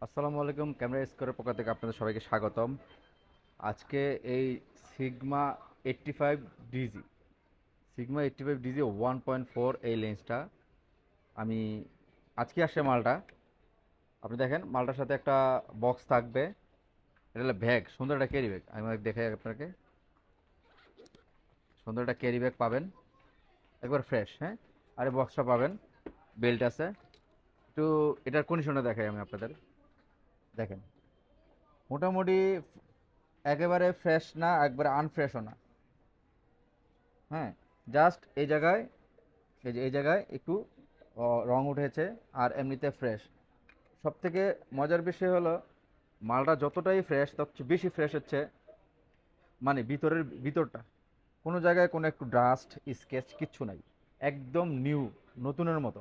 আসসালামু আলাইকুম, ক্যামেরা স্কোয়ারের পক্ষ থেকে আপনাদের সবাইকে স্বাগতম। আজকে এই সিগমা 85 ডিজি সিগমা 85 ডিজি 1.4 এই লেন্সটা আমি আজকে আসছে মালটা। আপনি দেখেন মালটার সাথে একটা বক্স থাকবে। এটা হলো ব্যাগ, সুন্দর একটা ক্যারি ব্যাগ। আমি দেখাই আপনাকে, সুন্দর একটা ক্যারি ব্যাগ পাবেন, একবার ফ্রেশ। হ্যাঁ, আর এই বক্সটা পাবেন, বেল্ট আছে। একটু এটার কন্ডিশনটা দেখাই আমি আপনাদের। দেখেন, মোটামুটি একেবারে ফ্রেশ না, একবারে আনফ্রেশও না। হ্যাঁ, জাস্ট এই জায়গায়, এই জায়গায় একটু রং উঠেছে, আর এমনিতে ফ্রেশ। সব থেকে মজার বিষয় হলো মালটা যতটাই ফ্রেশ, তত বেশি ফ্রেশ হচ্ছে মানে ভিতরটা। কোনো জায়গায় কোনো একটু ডাস্ট স্কেচ কিচ্ছু নাই, একদম নিউ, নতুনের মতো।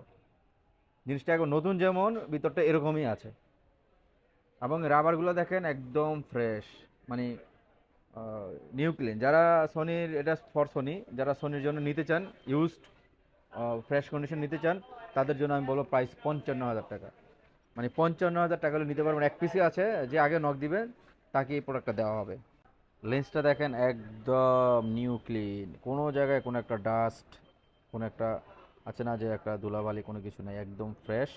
জিনিসটা এখন নতুন যেমন, ভিতরটা এরকমই আছে। এবং রাবারগুলো দেখেন একদম ফ্রেশ, মানে নিউ ক্লিন। যারা সোনির, এটা ফর সোনি, যারা সোনির জন্য নিতে চান ইউজড ফ্রেশ কন্ডিশন নিতে চান, তাদের জন্য আমি বলবো প্রাইস 55,000 টাকা। মানে 55,000 টাকা হলে নিতে পারবেন। এক পিসি আছে, যে আগে নক দিবেন তাকে এই প্রোডাক্টটা দেওয়া হবে। লেন্সটা দেখেন একদম নিউ ক্লিন, কোনো জায়গায় কোনো একটা ডাস্ট, কোনো একটা আছে না যে একটা ধুলাবালি, কোনো কিছু নেই, একদম ফ্রেশ।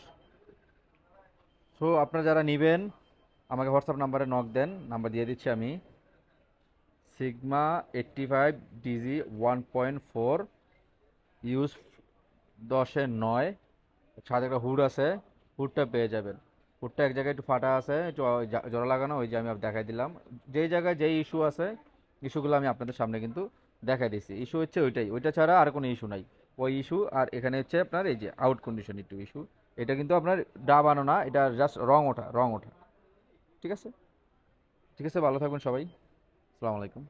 সো আপনারা যারা নেবেন আমাকে হোয়াটসঅ্যাপ নাম্বারে নক দেন, নাম্বার দিয়ে দিচ্ছি আমি। সিগমা 85 ডিজি 1.4, ইউজ 10-9, সাথে একটা হুড আছে, হুডটা পেয়ে যাবেন। হুডটা এক জায়গায় একটু ফাটা আছে, একটু জোড়া লাগানো, ওই যে আমি দেখাই দিলাম। যেই জায়গায় যেই ইস্যু আছে, ইস্যুগুলো আমি আপনাদের সামনে কিন্তু দেখাই দিচ্ছি। ইস্যু হচ্ছে ওইটাই, ওইটা ছাড়া আর কোনো ইস্যু নাই। ওই ইস্যু, আর এখানে হচ্ছে আপনার এই যে আউট কন্ডিশন একটু ইস্যু। এটা কিন্তু আপনার ডাবানো না, এটা জাস্ট রং ওঠা, রং ওঠা। ঠিক আছে, ঠিক আছে, ভালো থাকবেন সবাই। আসসালামু আলাইকুম।